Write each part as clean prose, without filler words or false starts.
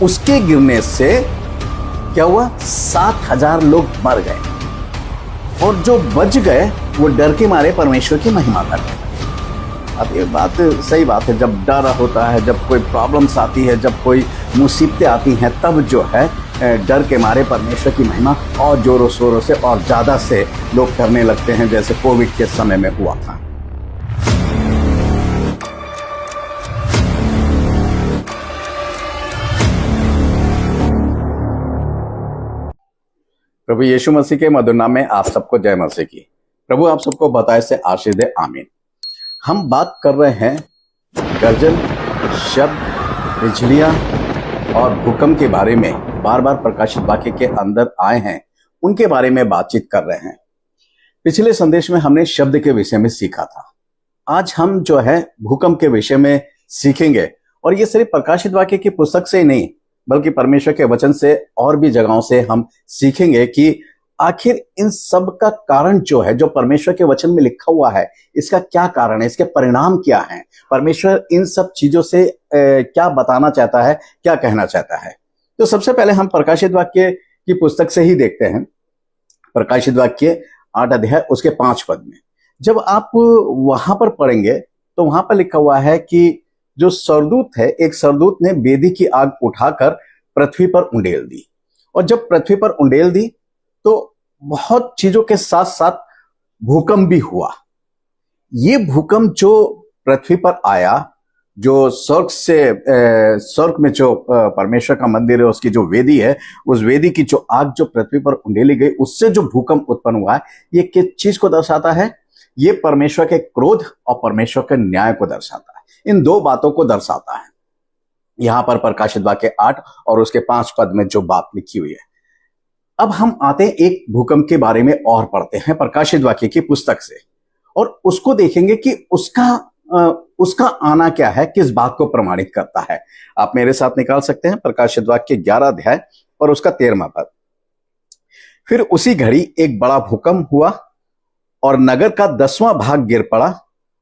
उसके गिरने से क्या हुआ, 7,000 लोग मर गए और जो बच गए वो डर के मारे परमेश्वर की महिमा करते हैं। अब ये बात सही बात है, जब डर होता है, जब कोई प्रॉब्लम्स आती है, जब कोई मुसीबतें आती हैं, तब जो है डर के मारे परमेश्वर की महिमा और जोरों शोरों से और ज़्यादा से लोग करने लगते हैं, जैसे कोविड के समय में हुआ था। प्रभु यीशु मसीह के मधुर नाम में आप सबको जय मसीह की। प्रभु आप सबको बताए से आशीष दे, आमीन। हम बात कर रहे हैं गर्जन, शब्द, बिजलियां और भूकंप के बारे में। बार बार प्रकाशित वाक्य के अंदर आए हैं, उनके बारे में बातचीत कर रहे हैं। पिछले संदेश में हमने शब्द के विषय में सीखा था। आज हम जो है भूकंप के विषय में सीखेंगे, और ये सिर्फ प्रकाशित वाक्य की पुस्तक से ही नहीं बल्कि परमेश्वर के वचन से और भी जगहों से हम सीखेंगे कि आखिर इन सब का कारण जो है, जो परमेश्वर के वचन में लिखा हुआ है, इसका क्या कारण है, इसके परिणाम क्या हैं, परमेश्वर इन सब चीजों से क्या बताना चाहता है, क्या कहना चाहता है। तो सबसे पहले हम प्रकाशित वाक्य की पुस्तक से ही देखते हैं। प्रकाशित वाक्य 8 अध्याय उसके 5 पद में जब आप वहां पर पढ़ेंगे तो वहां पर लिखा हुआ है कि जो सरदूत है, एक सरदूत ने वेदी की आग उठाकर पृथ्वी पर उंडेल दी, और जब पृथ्वी पर उंडेल दी तो बहुत चीजों के साथ साथ भूकंप भी हुआ। ये भूकंप जो पृथ्वी पर आया, जो स्वर्ग में जो परमेश्वर का मंदिर है, उसकी जो वेदी है, उस वेदी की जो आग जो पृथ्वी पर उंडेली गई, उससे जो भूकंप उत्पन्न हुआ है, ये किस चीज को दर्शाता है? ये परमेश्वर के क्रोध और परमेश्वर के न्याय को दर्शाता है। इन दो बातों को दर्शाता है यहां पर प्रकाशित वाक्य 8 और उसके 5 पद में जो बात लिखी हुई है। अब हम आते हैं एक भूकंप के बारे में और पढ़ते हैं प्रकाशित वाक्य की पुस्तक से, और उसको देखेंगे कि उसका आना क्या है, किस बात को प्रमाणित करता है। आप मेरे साथ निकाल सकते हैं प्रकाशित वाक्य 11 अध्याय और उसका 13वां पद। फिर उसी घड़ी एक बड़ा भूकंप हुआ और नगर का 10वां भाग गिर पड़ा,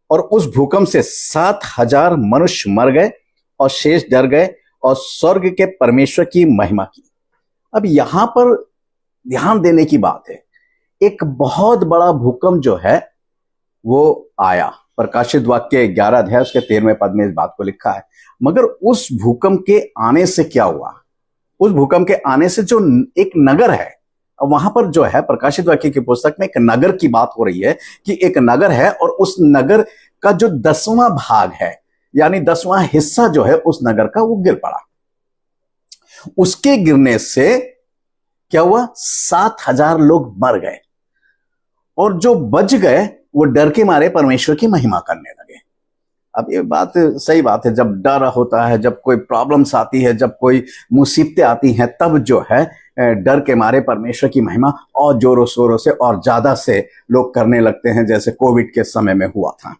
और उस भूकंप से 7,000 मनुष्य मर गए और शेष डर गए और स्वर्ग के परमेश्वर की महिमा की। अब यहां पर ध्यान देने की बात है, एक बहुत बड़ा भूकंप जो है वो आया। प्रकाशित वाक्य 11 अध्याय उसके 13वें पद में इस बात को लिखा है। मगर उस भूकंप के आने से क्या हुआ? उस भूकंप के आने से जो एक नगर है, अब वहां पर जो है प्रकाशित वाक्य की पुस्तक में एक नगर की बात हो रही है कि एक नगर है और उस नगर का जो 10वां भाग है, यानी 10वां हिस्सा जो है उस नगर का, वो गिर पड़ा। उसके गिरने से क्या हुआ? 7,000 लोग मर गए, और जो बच गए वो डर के मारे परमेश्वर की महिमा करने लगे। अब ये बात सही बात है, जब डर होता है, जब कोई प्रॉब्लम्स आती है, जब कोई मुसीबतें आती हैं, तब जो है डर के मारे परमेश्वर की महिमा और जोरों शोरों से और ज्यादा से लोग करने लगते हैं, जैसे कोविड के समय में हुआ था।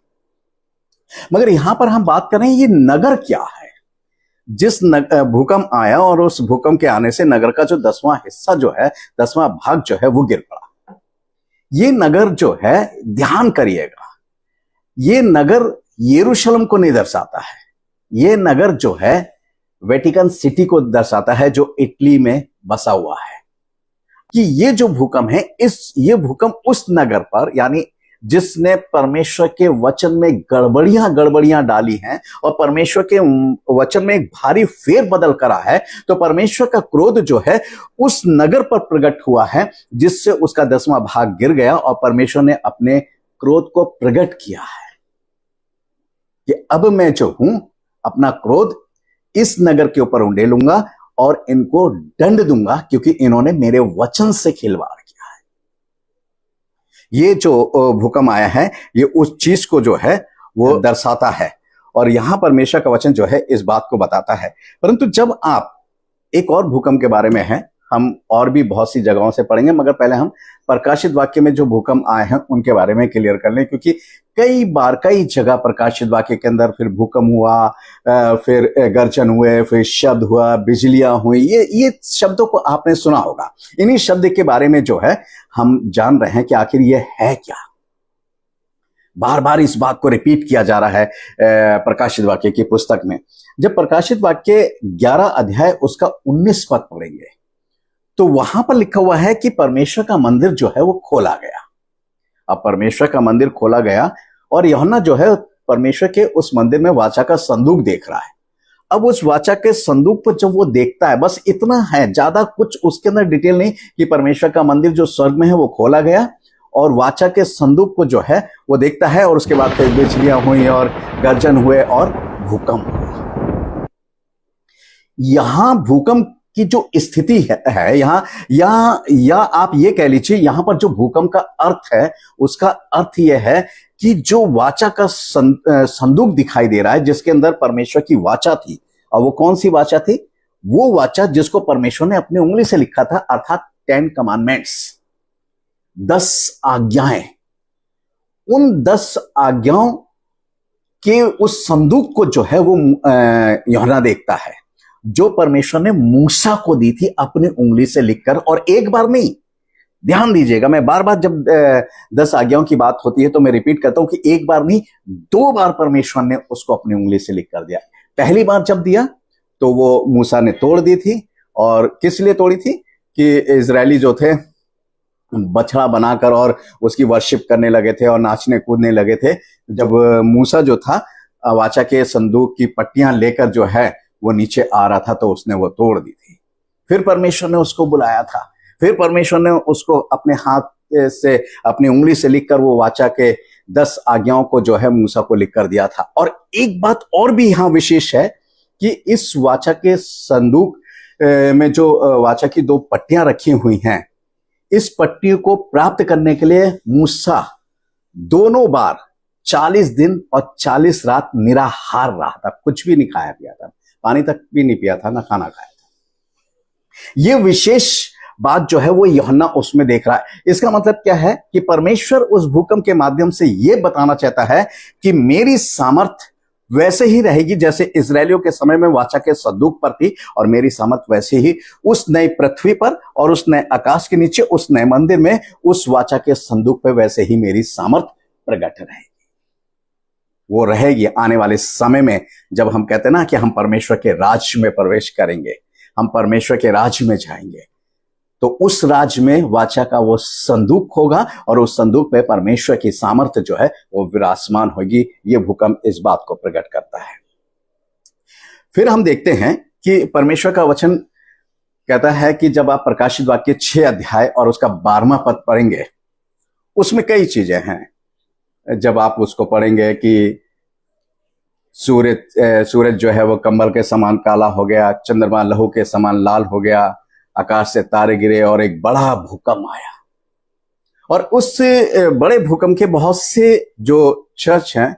मगर यहां पर हम बात कर रहे हैं, ये नगर क्या है? जिस भूकंप आया और उस भूकंप के आने से नगर का जो 10वां हिस्सा जो है, 10वां भाग जो है, वो गिर पड़ा। ये नगर जो है, ध्यान करिएगा, ये नगर यरूशलेम को नहीं दर्शाता है। ये नगर जो है वेटिकन सिटी को दर्शाता है, जो इटली में बसा हुआ है। कि ये जो भूकंप है, ये भूकंप उस नगर पर, यानी जिसने परमेश्वर के वचन में गड़बड़ियां डाली हैं और परमेश्वर के वचन में एक भारी फेर बदल करा है, तो परमेश्वर का क्रोध जो है उस नगर पर प्रकट हुआ है, जिससे उसका 10वां भाग गिर गया, और परमेश्वर ने अपने क्रोध को प्रकट किया है कि अब मैं जो हूं, अपना क्रोध इस नगर के ऊपर उंडेलूंगा और इनको दंड दूंगा, क्योंकि इन्होंने मेरे वचन से खिलवाड़ किया है। ये जो भूकंप आया है, ये उस चीज को जो है वो दर्शाता है, और यहां परमेश्वर का वचन जो है इस बात को बताता है। परंतु जब आप एक और भूकंप के बारे में है, हम और भी बहुत सी जगहों से पढ़ेंगे, मगर पहले हम प्रकाशित वाक्य में जो भूकंप आए हैं उनके बारे में क्लियर कर लें, क्योंकि कई जगह प्रकाशित वाक्य के अंदर फिर भूकंप हुआ, फिर गर्जन हुए, फिर शब्द हुआ, बिजलियां हुई, ये शब्दों को आपने सुना होगा। इन्हीं शब्द के बारे में जो है हम जान रहे हैं कि आखिर ये है क्या। बार बार इस बात को रिपीट किया जा रहा है प्रकाशित वाक्य की पुस्तक में। जब प्रकाशित वाक्य 11 अध्याय उसका 19 पद पढ़ेंगे तो वहां पर लिखा हुआ है कि परमेश्वर का मंदिर जो है वो खोला गया। अब परमेश्वर का मंदिर खोला गया और यूहन्ना जो है परमेश्वर के उस मंदिर में वाचा का संदूक देख रहा है। अब उस वाचा के संदूक पर जब वो देखता है, बस इतना है, ज्यादा कुछ उसके अंदर डिटेल नहीं, कि परमेश्वर का मंदिर जो स्वर्ग में है वो खोला गया और वाचा के संदूक को जो है वो देखता है और उसके बाद फिर बिजलियां हुई और गर्जन हुए और भूकंप हुआ। यहां भूकंप की जो स्थिति है या आप ये कह लीजिए, यहां पर जो भूकंप का अर्थ है उसका अर्थ यह है कि जो वाचा का संदूक दिखाई दे रहा है जिसके अंदर परमेश्वर की वाचा थी, और वो कौन सी वाचा थी? वो वाचा जिसको परमेश्वर ने अपनी उंगली से लिखा था, अर्थात 10 कमांडमेंट्स, 10 आज्ञाएं। उन 10 आज्ञाओं के उस संदूक को जो है वो यूहन्ना देखता है, जो परमेश्वर ने मूसा को दी थी अपनी उंगली से लिखकर। और एक बार नहीं, ध्यान दीजिएगा, मैं बार बार जब 10 आज्ञाओं की बात होती है तो मैं रिपीट करता हूं कि एक बार नहीं, 2 बार परमेश्वर ने उसको अपनी उंगली से लिख कर दिया। पहली बार जब दिया तो वो मूसा ने तोड़ दी थी, और किस लिए तोड़ी थी? कि इजरायली जो थे बछड़ा बनाकर और उसकी वर्शिप करने लगे थे और नाचने कूदने लगे थे। जब मूसा जो था वाचा के संदूक की पट्टियां लेकर जो है वो नीचे आ रहा था तो उसने वो तोड़ दी थी। फिर परमेश्वर ने उसको बुलाया था, फिर परमेश्वर ने उसको अपने हाथ से, अपनी उंगली से लिखकर वो वाचा के 10 आज्ञाओं को जो है मूसा को लिख कर दिया था। और एक बात और भी यहां विशेष है कि इस वाचा के संदूक में जो वाचा की 2 पट्टियां रखी हुई हैं, इस पट्टी को प्राप्त करने के लिए मूसा दोनों बार 40 दिन और 40 रात निराहार रहा था, कुछ भी नहीं खाया पिया था, पानी तक भी नहीं पिया था, ना खाना खाया था। यह विशेष बात जो है वो यूहन्ना उसमें देख रहा है। इसका मतलब क्या है कि परमेश्वर उस भूकंप के माध्यम से यह बताना चाहता है कि मेरी सामर्थ वैसे ही रहेगी जैसे इजरायलियों के समय में वाचा के संदूक पर थी, और मेरी सामर्थ वैसे ही उस नई पृथ्वी पर और उस नए आकाश के नीचे उस नए मंदिर में उस वाचा के संदूक पर वैसे ही मेरी सामर्थ प्रकट रहेगी। वो रहेगी आने वाले समय में, जब हम कहते हैं ना कि हम परमेश्वर के राज्य में प्रवेश करेंगे, हम परमेश्वर के राज्य में जाएंगे, तो उस राज्य में वाचा का वो संदूक होगा और उस संदूक पे परमेश्वर की सामर्थ्य जो है वो विराजमान होगी। ये भूकंप इस बात को प्रकट करता है। फिर हम देखते हैं कि परमेश्वर का वचन कहता है कि जब आप प्रकाशित वाक्य 6 अध्याय और उसका 12वां पद पढ़ेंगे, उसमें कई चीजें हैं। जब आप उसको पढ़ेंगे कि सूरज जो है वो कंबल के समान काला हो गया, चंद्रमा लहू के समान लाल हो गया, आकाश से तारे गिरे और एक बड़ा भूकंप आया। और उस बड़े भूकंप के बहुत से जो चर्च हैं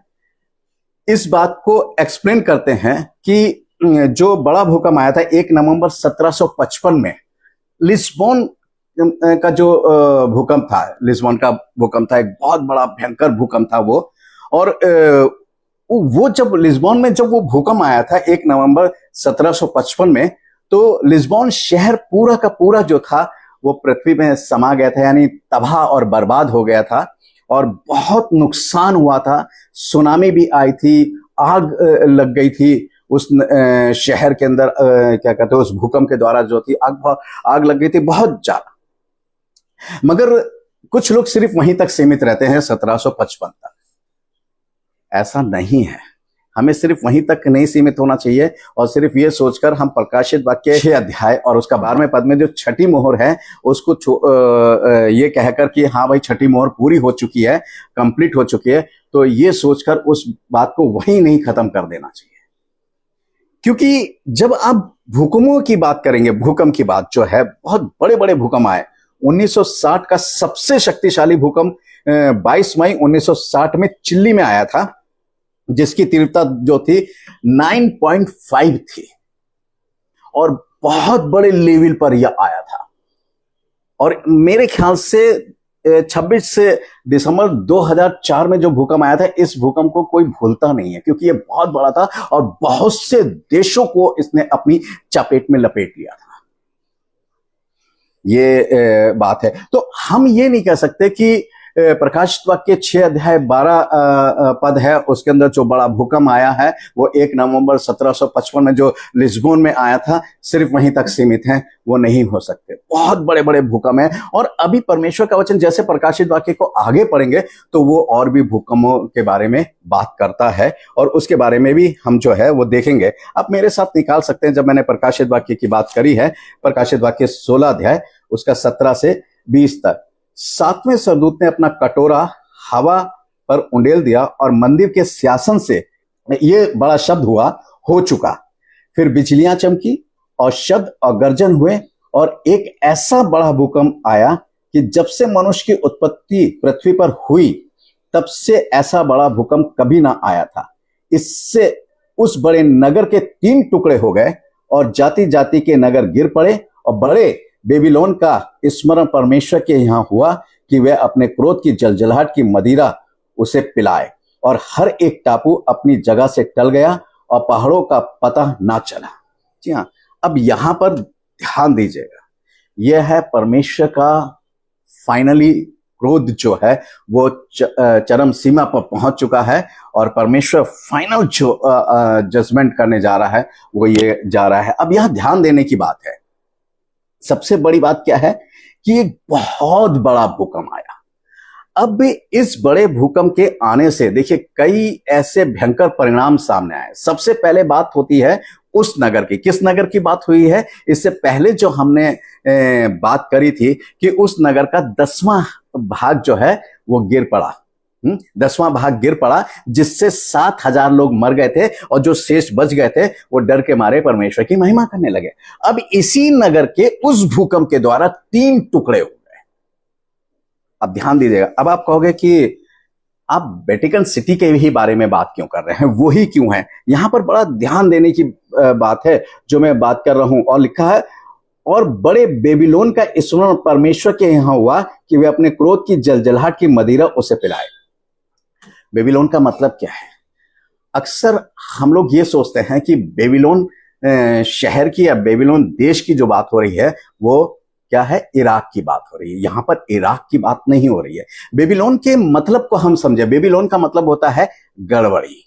इस बात को एक्सप्लेन करते हैं कि जो बड़ा भूकंप आया था 1 नवंबर 1755 में, लिस्बोन का जो भूकंप था, लिस्बोन का भूकंप था, एक बहुत बड़ा भयंकर भूकंप था वो। और वो जब लिस्बोन में जब वो भूकंप आया था 1 नवंबर 1755 में, तो लिस्बोन शहर पूरा का पूरा जो था वो पृथ्वी में समा गया था, यानी तबाह और बर्बाद हो गया था और बहुत नुकसान हुआ था। सुनामी भी आई थी, आग लग गई थी उस शहर के अंदर, क्या कहते हैं, उस भूकंप के द्वारा जो थी आग लग गई थी बहुत ज्यादा। मगर कुछ लोग सिर्फ वहीं तक सीमित रहते हैं 1755 तक। ऐसा नहीं है, हमें सिर्फ वहीं तक नहीं सीमित होना चाहिए और सिर्फ ये सोचकर हम प्रकाशित वाक्य 6 अध्याय और उसका 12वें पद में जो छठी मोहर है उसको ये कहकर कि हाँ भाई छठी मोहर पूरी हो चुकी है, कंप्लीट हो चुकी है, तो ये सोचकर उस बात को वहीं नहीं खत्म कर देना चाहिए। क्योंकि जब आप भूकंपों की बात करेंगे, भूकंप की बात जो है, बहुत बड़े बड़े भूकंप आए। 1960 का सबसे शक्तिशाली भूकंप 22 मई 1960 में चिल्ली में आया था, जिसकी तीव्रता जो थी 9.5 थी और बहुत बड़े लेवल पर यह आया था। और मेरे ख्याल से 26 दिसंबर 2004 में जो भूकंप आया था, इस भूकंप को कोई भूलता नहीं है क्योंकि यह बहुत बड़ा था और बहुत से देशों को इसने अपनी चपेट में लपेट लिया था। ये बात है। तो हम ये नहीं कह सकते कि प्रकाशित वाक्य 6 अध्याय 12 पद है, उसके अंदर जो बड़ा भूकंप आया है वो 1 नवंबर 1755 में जो लिस्बोन में आया था, सिर्फ वहीं तक सीमित है, वो नहीं हो सकते। बहुत बड़े बड़े भूकंप हैं। और अभी परमेश्वर का वचन जैसे प्रकाशित वाक्य को आगे पढ़ेंगे तो वो और भी भूकंपों के बारे में बात करता है, और उसके बारे में भी हम जो है वो देखेंगे। आप मेरे साथ निकाल सकते हैं, जब मैंने प्रकाशित वाक्य की बात करी है, प्रकाशित वाक्य 16 अध्याय उसका 17 से 20 तक। 7वें स्वर्गदूत ने अपना कटोरा हवा पर उंडेल दिया और मंदिर के सिंहासन से ये बड़ा शब्द हुआ, हो चुका। फिर बिजलियां चमकी और शब्द और गर्जन हुए, और एक ऐसा बड़ा भूकंप आया कि जब से मनुष्य की उत्पत्ति पृथ्वी पर हुई तब से ऐसा बड़ा भूकंप कभी ना आया था। इससे उस बड़े नगर के 3 टुकड़े हो गए और जाति जाति के नगर गिर पड़े, और बड़े बेबीलोन का स्मरण परमेश्वर के यहाँ हुआ कि वह अपने क्रोध की जलजलाहट की मदिरा उसे पिलाए, और हर एक टापू अपनी जगह से टल गया और पहाड़ों का पता ना चला। जी हाँ, अब यहां पर ध्यान दीजिएगा, यह है परमेश्वर का फाइनली क्रोध जो है वो चरम सीमा पर पहुंच चुका है, और परमेश्वर फाइनल जो जजमेंट करने जा रहा है वो ये जा रहा है। अब यहां ध्यान देने की बात है, सबसे बड़ी बात क्या है कि एक बहुत बड़ा भूकंप आया। अब इस बड़े भूकंप के आने से देखिए कई ऐसे भयंकर परिणाम सामने आए। सबसे पहले बात होती है उस नगर की। किस नगर की बात हुई है? इससे पहले जो हमने बात करी थी कि उस नगर का 10वां भाग जो है वो गिर पड़ा। 10वां भाग गिर पड़ा, जिससे 7,000 लोग मर गए थे, और जो शेष बच गए थे वो डर के मारे परमेश्वर की महिमा करने लगे। अब इसी नगर के उस भूकंप के द्वारा 3 टुकड़े हो गए। अब ध्यान दीजिएगा। अब आप कहोगे कि आप वेटिकन सिटी के ही बारे में बात क्यों कर रहे हैं, वही क्यों है? यहां पर बड़ा ध्यान देने की बात है जो मैं बात कर रहा हूं। और लिखा है, और बड़े बेबीलोन का स्मरण परमेश्वर के यहां हुआ कि वे अपने क्रोध की जलजलाहट की मदिरा उसे पिलाए। बेबीलोन का मतलब क्या है? अक्सर हम लोग ये सोचते हैं कि बेबीलोन शहर की या बेबीलोन देश की जो बात हो रही है वो क्या है, इराक की बात हो रही है। यहां पर इराक की बात नहीं हो रही है। बेबीलोन के मतलब को हम समझे। बेबीलोन का मतलब होता है गड़बड़ी।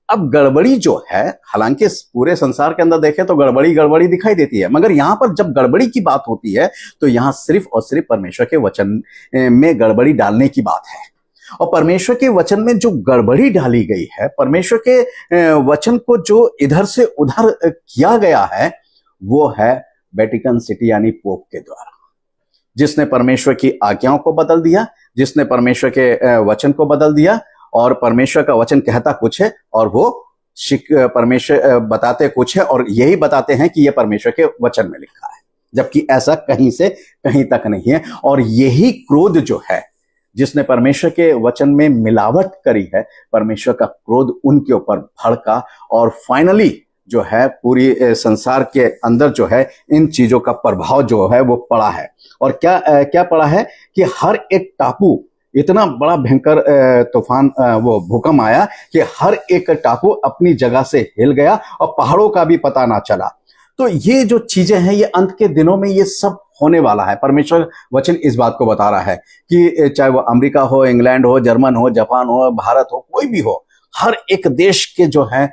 अब गड़बड़ी जो है, हालांकि पूरे संसार के अंदर देखें तो गड़बड़ी गड़बड़ी दिखाई देती है, मगर यहां पर जब गड़बड़ी की बात होती है तो यहां सिर्फ और सिर्फ परमेश्वर के वचन में गड़बड़ी डालने की बात है। और परमेश्वर के वचन में जो गड़बड़ी डाली गई है, परमेश्वर के वचन को जो इधर से उधर किया गया है, वो है वेटिकन सिटी यानी पोप के द्वारा, जिसने परमेश्वर की आज्ञाओं को बदल दिया, जिसने परमेश्वर के वचन को बदल दिया। और परमेश्वर का वचन कहता कुछ है और वो परमेश्वर बताते कुछ है, और यही बताते हैं कि यह परमेश्वर के वचन में लिखा है, जबकि ऐसा कहीं से कहीं तक नहीं है। और यही क्रोध जो है, जिसने परमेश्वर के वचन में मिलावट करी है, परमेश्वर का क्रोध उनके ऊपर भड़का, और फाइनली जो है पूरी संसार के अंदर जो है इन चीजों का प्रभाव जो है वो पड़ा है। और क्या पड़ा है कि हर एक टापू, इतना बड़ा भयंकर तूफान, वो भूकंप आया कि हर एक टापू अपनी जगह से हिल गया और पहाड़ों का भी पता ना चला। तो ये जो चीजें हैं, ये अंत के दिनों में ये सब होने वाला है। परमेश्वर वचन इस बात को बता रहा है कि चाहे वो अमेरिका हो, इंग्लैंड हो, जर्मन हो, जापान हो, भारत हो, कोई भी हो, हर एक देश के जो है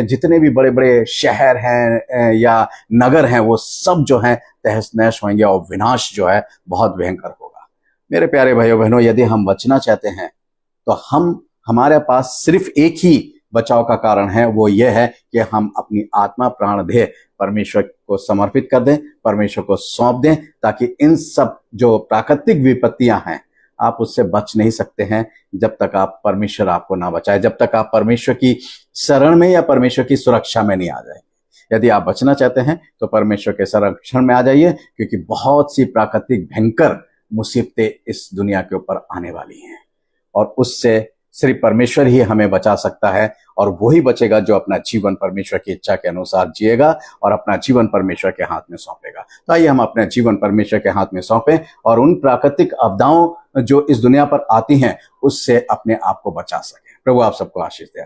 जितने भी बड़े बड़े शहर हैं या नगर हैं, वो सब जो हैं तहस नहस होंगे, और विनाश जो है बहुत भयंकर होगा। मेरे प्यारे भाइयों बहनों, यदि हम बचना चाहते हैं तो हमारे पास सिर्फ एक ही बचाव का कारण है, वो ये है कि हम अपनी आत्मा प्राण देह परमेश्वर को समर्पित कर दें, परमेश्वर को सौंप दें, ताकि इन सब जो प्राकृतिक विपत्तियां हैं आप उससे बच नहीं सकते हैं जब तक आप परमेश्वर आपको ना बचाए, जब तक आप परमेश्वर की शरण में या परमेश्वर की सुरक्षा में नहीं आ जाए। यदि आप बचना चाहते हैं तो परमेश्वर के संरक्षण में आ जाइए, क्योंकि बहुत सी प्राकृतिक भयंकर मुसीबतें इस दुनिया के ऊपर आने वाली हैं, और उससे सिर्फ परमेश्वर ही हमें बचा सकता है। और वही बचेगा जो अपना जीवन परमेश्वर की इच्छा के अनुसार जिएगा और अपना जीवन परमेश्वर के हाथ में सौंपेगा। तो आइए हम अपना जीवन परमेश्वर के हाथ में सौंपें और उन प्राकृतिक आपदाओं जो इस दुनिया पर आती हैं उससे अपने आप को बचा सकें। प्रभु आप सबको आशीष दे।